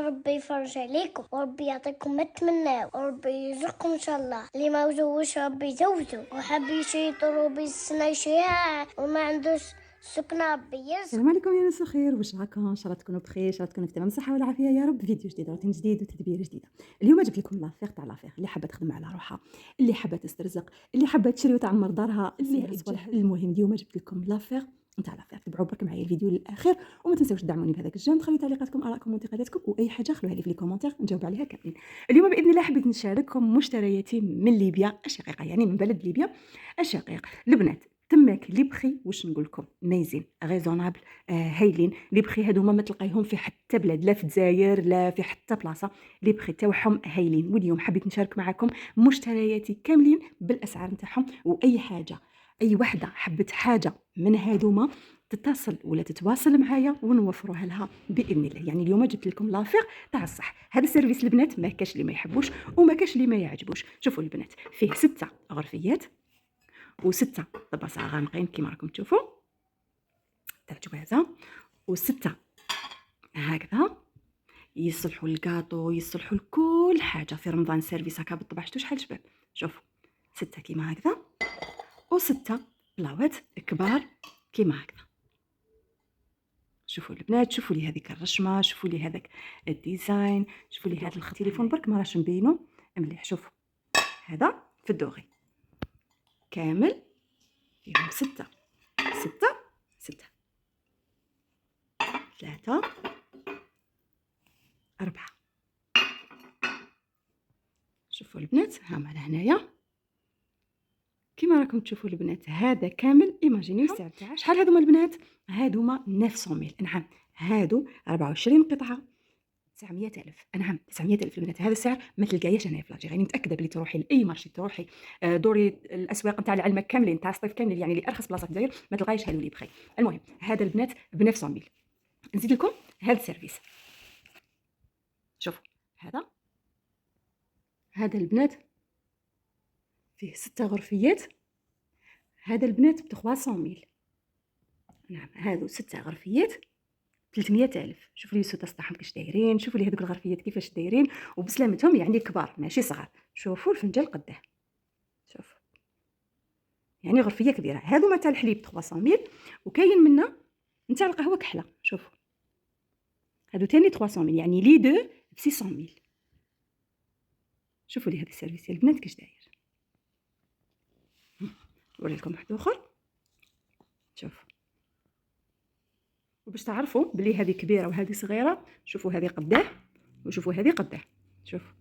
ربي يفرج عليكم وربي يعطيكم ما تمناو وربي يرزقكم ان شاء الله. اللي ما وزوش ربي يزوجو وحاب يشري طروبي السنه يشريها وما عندوش سكنه ربي يرزق. السلام عليكم يا ناس الخير، واش راكم؟ ان شاء الله تكونوا بخير، ان شاء الله تكونوا في تمام الصحه والعافيه يا رب. فيديو جديد روتين جديد وتدبير جديده. اليوم جبت لكم لافير تاع لافير اللي حابه تخدم على روحها، اللي حابه تسترزق، اللي حابه تشري وتعمر دارها، اللي المهم اليوم جبت لكم لافير نتاع لافير. تبعوا برك معايا الفيديو للاخر وما تنساوش تدعموني بهذاك الجانب، خليوا تعليقاتكم ارائكم وانتقاداتكم واي حاجه خلوها لي في لي كومونتير نجاوب عليها كاملين. اليوم باذن الله حبيت نشارككم مشترياتي من ليبيا الشقيقه، يعني من بلد ليبيا الشقيق. البنات تماك لي بخي واش نقول لكم ميزين ريزونابل، هايلين. لي بخي هادو ما تلقايهم في حتى بلاد، لا في الجزائر لا في حتى بلاصه. لي بخي تاعهم هايلين، واليوم حبيت نشارك معكم مشترياتي كاملين بالاسعار نتاعهم. واي حاجه اي وحده حبت حاجه من هادوما تتصل ولا تتواصل معايا ونوفروها لها باذن الله. يعني اليوم جبت لكم لافير تاع الصح. هذا السيرفيس البنات ما كاش اللي ما يحبوش وما كاش اللي ما يعجبوش. شوفوا البنات فيه 6 غرفيات و6 طباسة غامقين كيما راكم تشوفوا تاع جوازة، و6 هكذا يصلحوا الكاطو، يصلحوا لكل حاجه في رمضان. سيرفيس هكا بالطبع شتو شحال شباب. شوفوا 6 كيما هكذا، و6 بلاوات كبار كيما هكذا. شوفوا البنات، شوفوا لي هذيك الرشمه، شوفوا لي هذاك الديزاين، شوفوا لي هذا التليفون برك ما راش نبينو مليح. شوفوا هذا في الدوغي كامل فيهم 6 6 6 3 4. شوفوا البنات هما لهنايا كيما راكم تشوفوا البنات. هذا كامل ايماجينيو السعر تاعها شحال هذوما البنات؟ هادوما 900 ميل. نعم هادو 24 قطعه 900,000. نعم 900,000 البنات. هذا السعر ما تلقايهش هنايا في لاجيري. متاكده بلي تروحي لاي مارشي، تروحي دوري الاسواق نتاع العلمه كاملين تاع الصيف كاملين، يعني اللي ارخص بلاصه في الجزائر ما تلقايش هادو اللي بخير. المهم هذا البنات ب 900 ميل. نزيد لكم هذا السيرفيس. شوفوا هذا البنات فيه 6 غرفيات. هذا البنات ب 300 ميل. نعم هادو 6 غرفيات 300,000. شوفوا لي السوطه تاعهم كيفاش دايرين، شوفوا لي هذوك الغرفيات كيفاش دايرين وبسلامتهم، يعني كبار ماشي صغار. شوفوا الفنجان قداه، شوفوا يعني غرفيه كبيره. هادو تاع الحليب 300 ميل، وكاين منا نتاع القهوه كحله. شوفوا هادو تاني 300 ميل، يعني لي دو ب 600 ميل. شوفوا لي هذا السيرفيس يا البنات كيفاش داير. نوري لكم واحد اخر. شوفوا وباش تعرفوا بلي هذه كبيره وهذه صغيره، شوفوا هذه قداه وشوفوا هذه قداه. شوفوا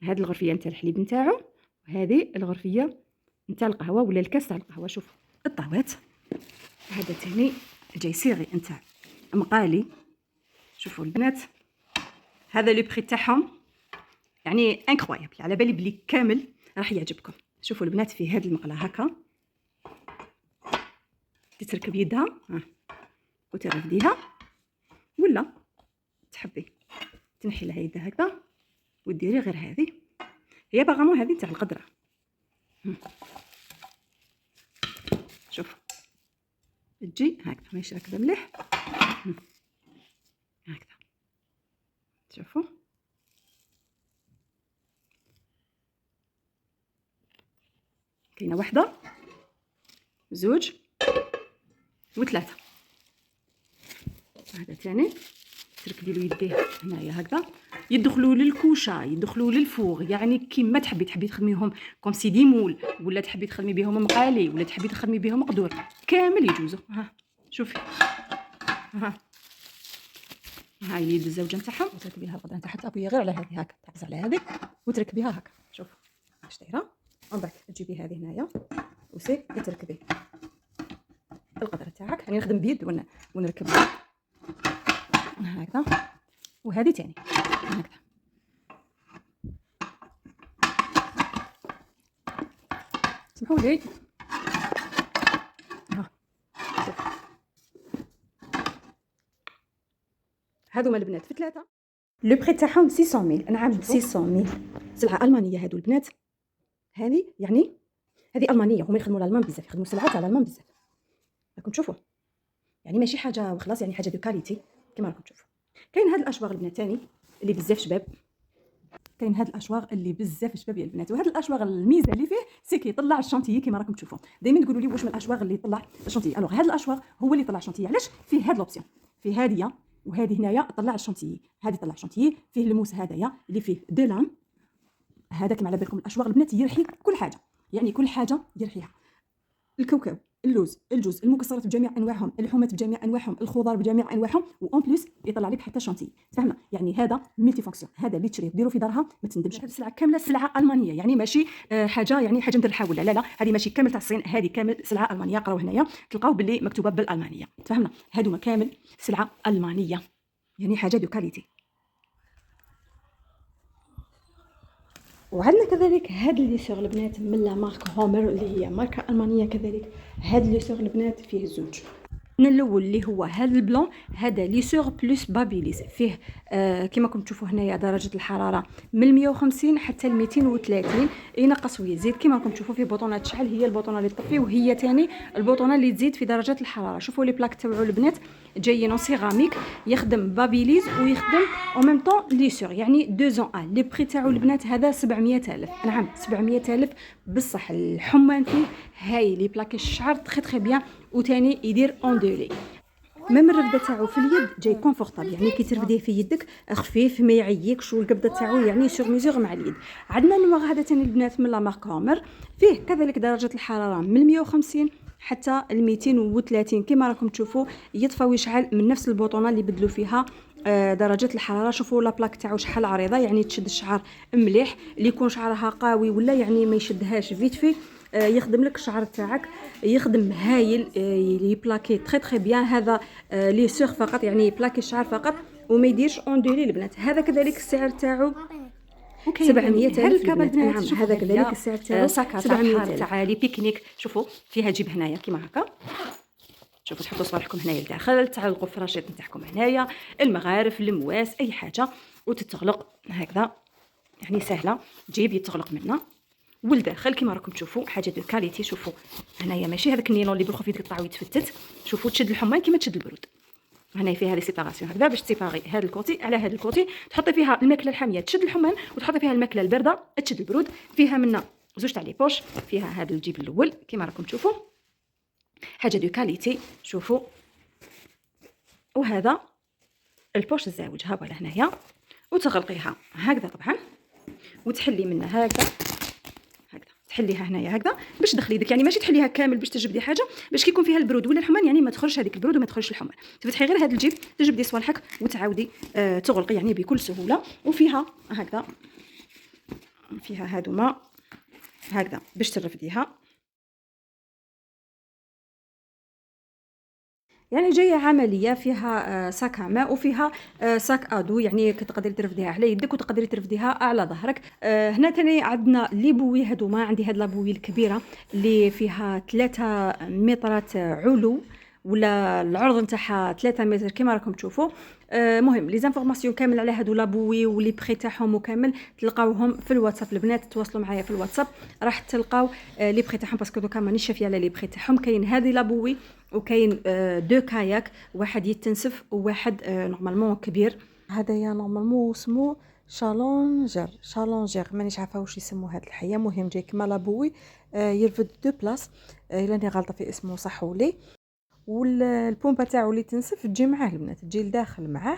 هذه الغرفيه نتاع الحليب نتاعو، وهذه الغرفيه نتاع القهوه ولا الكاس تاع القهوه. شوفوا الطاوات، هذا تاني جاي صيغي نتاع مقالي. شوفوا البنات هذا لو بري تاعهم يعني انكرويابل، على بالي بلي كامل راح يعجبكم. شوفوا البنات في هذه المقله هكا تتركب يدها وترفديها، ولا تحبي تنحي لها يدها هكذا وديري غير هذه. هي باغامون هذه تاع القدره. شوف تجي هكذا ماشي راكبه مليح هكذا. شوفوا كاينه واحده زوج وثلاثه. هذا ثاني تركبي له يديه هنايا هكذا، يدخلوا للكوشه يدخلوا للفوغ، يعني كيما تحبي تخدميهم كوم سي دي مول، ولا تحبي تخدمي بهم مقالي، ولا تحبي تخدمي بهم قدور، كامل يجوزوا. ها شوفي هاي اليد الزوجه نتاعهم، وتركبي لها القدره نتاعها، تابي غير على هذه هكا تعكس على هذه وتركبيها هكا. شوفوا اش دايره، ومن بعد تجيبي هذه هنايا وسي تركبي القدره تاعك. يعني نخدم بيد ونركب هكذا، وهذه تاني هكذا. سمحوا لي هادو البنات في 3 لو بري تاعهم 600 ميل. نعم 600 ميل. سلعه المانيه هادو البنات. هذه يعني هذه المانيه، هما يخدموا الالمان بزاف، يخدموا سلعات على الالمان بزاف. راكم تشوفوا يعني ماشي حاجه وخلاص، يعني حاجه دو كاليتي كما راكم تشوفوا. كاين هاد الاشواغ البنات تاني اللي بزاف شباب. كاين هاد الاشواغ اللي بزاف شباب يا البنات، وهاد الاشواغ الميزه اللي فيه سي كيطلع الشونتيي كيما راكم تشوفوا. دائما تقولوا لي واش من الاشواغ اللي يطلع الشونتيي. الوغ هاد الاشواغ هو اللي يطلع الشونتيي. علاش؟ فيه هاد لوبسيون، فيه هاديه وهذه هنايا طلع الشونتيي، هذه طلع الشونتيي. فيه الموس هذايا اللي فيه دو لام. هذا كما على بالكم الاشواغ البنات يرحي كل حاجه، يعني كل حاجه يرحيها. الكاوكاو، اللوز، الجوز، المكسرات بجميع انواعهم، اللحومات بجميع انواعهم، الخضار بجميع انواعهم، وان بليس يطلع لك حتى شونتي. فهمنا؟ يعني هذا ملتي فونكسيون، هذا اللي تشريه ديروا في دارها ما تندمش. هذه السلعه كامله سلعه المانيه، يعني ماشي حاجه يعني حاجه ندير حاول، لا لا، هذه ماشي كامل تاع الصين، هذه كامل سلعه المانيه. قراو هنايا تلقاو باللي مكتوبه بالالمانيه. فهمنا؟ هذوما كامل سلعه المانيه، يعني حاجه دو كاليتي. وعندنا كذلك هاد لي سور البنات من لا مارك هومر اللي هي ماركه المانيه كذلك. هاد لي سور البنات فيه زوج. الاول اللي هو هذا البلون، هذا لي سور بلس بابيليس، فيه كما راكم تشوفوا هنايا درجه الحراره من 150 حتى ل 230، ينقص ويزيد. كما راكم تشوفوا فيه بوطونه تشعل، هي البوطونه اللي تطفي، وهي ثاني البوطونه اللي تزيد في درجه الحراره. شوفوا لي بلاك تاعو البنات جايين سيراميك، يخدم بابيليز ويخدم او ميم طون لي سور، يعني 2 ان. لي بري تاعو البنات هذا 700,000. نعم 700,000 بصح. الحمان فيه هاي لي بلاك الشعر تري تري بيان، وثاني يدير اندولي. ميم الرفده تاعو في اليد جاي كونفورطابل، يعني كي ترفديه في يدك خفيف ما يعيكش، والقبضه تاعو يعني سور ميزور مع اليد. عندنا النوع هذا ثاني البنات من لا مارك هومر، فيه كذلك درجه الحراره من 150 حتى ل 230. كما راكم تشوفوا يطفى ويشعل من نفس البوطونه اللي بدلوا فيها درجه الحراره. شوفوا لا بلاك تاعو شحال عريضه، يعني تشد الشعر مليح. اللي يكون شعرها قوي ولا يعني ما يشدهاش فيت في يخدم لك الشعر تاعك، يخدم هايل، يبلاكي تري تري بيان. هذا لي سور فقط، يعني يبلاكي الشعر فقط وما يديرش اندولي البنات. هذا كذلك السعر تاعو 700,000. هذا الكابل نعم هذا كذلك السعر تاعو 700,000 تاع لي بيكنيك. شوفوا فيها جيب هنايا كيما هكا، شوفوا تحطوا صباحكم هنايا لداخل، تعلقوا الفراشيط نتاعكم هنايا، المغارف، المواس، اي حاجه، وتتغلق هكذا، يعني سهله جيب يتغلق منها والداخل كما راكم تشوفوا حاجه دو كاليتي. شوفوا هنايا ماشي هذاك النيلون اللي بالخوف يتقطع ويتفتت. شوفوا تشد الحمان كما تشد البرود. هنا فيها لي سيباراسيون هكذا باش تسيباري هذا الكوتي على هذا الكوتي، تحطي فيها الماكله الحاميه تشد الحمان، وتحطي فيها الماكله البارده تشد البرود. فيها منا زوج تاع لي بوش، فيها هذا الجيب الاول كما راكم تشوفوا حاجه دو كاليتي. شوفوا وهذا البوش الزاوج ها ولا هنايا، وتغلقيها هكذا طبعا، وتحلي منها هكذا تحليها هنايا هكذا باش تدخلي يدك، يعني ماشي تحليها كامل باش تجبدي حاجه باش كيكون فيها البرود ولا الحمان، يعني ما تخرجش هذيك البرود وما تخرجش الحمان. تفتحي غير هذا الجيب تجبدي صوالحك وتعاودي تغلقي يعني بكل سهوله. وفيها هكذا فيها هادوما هكذا باش ترفديها، يعني جايه عمليه. فيها ساك ماء وفيها ساك ادو، يعني كتقدري ترفديها على يدك وتقدري ترفديها على ظهرك. هنا ثاني عندنا لي بوي هادوما. عندي هاد لابوي الكبيره اللي فيها 3 مترات علو، ولا العرض نتاعها 3 متر كما راكم تشوفوا. مهم لي زانفورماسيون كامل على هادو لابوي ولي بري تاعهم وكامل تلقاوهم في الواتساب. البنات تواصلوا معايا في الواتساب راح تلقاو لي بري تاعهم، باسكو دوكا مانيش شافيه على لي بري تاعهم. كاين هذه لابوي وكاين 2 كاياك، واحد يتنسف وواحد نورمالمون كبير. هذايا نورمالمون اسمه شالونجر مانيش عارفه واش يسموه هاد الحيه. مهم جاي كما لابوي يرفد 2 بلاص، الا راني غلطه في اسمه صحولي. والبومبا تاعو اللي تنسف تجي معاه البنات، تجي لداخل معاه.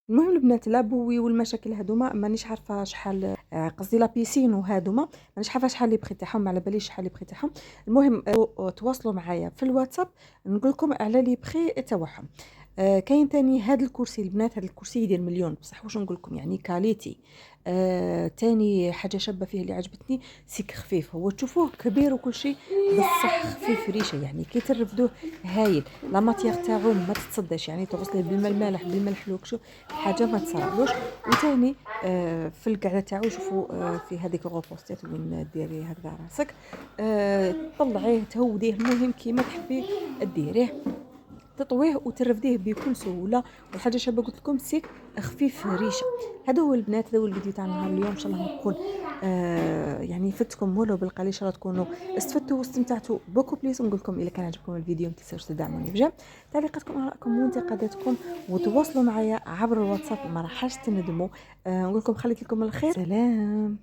المهم البنات لابوي والمشاكل هذوما مانيش عارفه شحال، قصدي لا بيسين وهذوما مانيش عارفه شحال لي بخي تاعهم، على باليش شحال لي بخي تاعهم. المهم تواصلوا معايا في الواتساب نقول لكم على لي بخي تاعهم. كاين تاني هذا الكرسي البنات، هذا الكرسي يدير مليون بصح واش نقول لكم يعني كاليتي. تاني حاجه شابه فيه اللي عجبتني سيك خفيف، هو تشوفوه كبير وكل شيء بصح خفيف ريشه، يعني كي ترفدوه هايل. لا ماتيغ تاعو ما تتصداش، يعني تغسليه بالماء المالح بالملح لوكشو حاجه ما تصرالوش. وثاني في القعده تاعو شوفوا في هذيك الغوبوستات وين ديري هكذا راسك، طلعيه تهوديه المهم كيما تحبي ديريه. تطويه وترفديه بكل سهوله. والحاجه شابه قلت لكم سي خفيف ريشه. هذا هو البنات، هذا هو الفيديو تاع نهار اليوم. ان شاء الله نكون يعني فدتكم ولو بالقليل، ان شاء الله تكونوا استفدتوا واستمتعتوا بوكو بليس. ونقول لكم اذا كان عجبكم الفيديو ما تنساوش تدعموني بجد، تعليقاتكم ارائكم وانتقاداتكم، وتواصلوا معايا عبر الواتساب، ما راحش تندموا. نقول لكم خليت لكم الخير، سلام.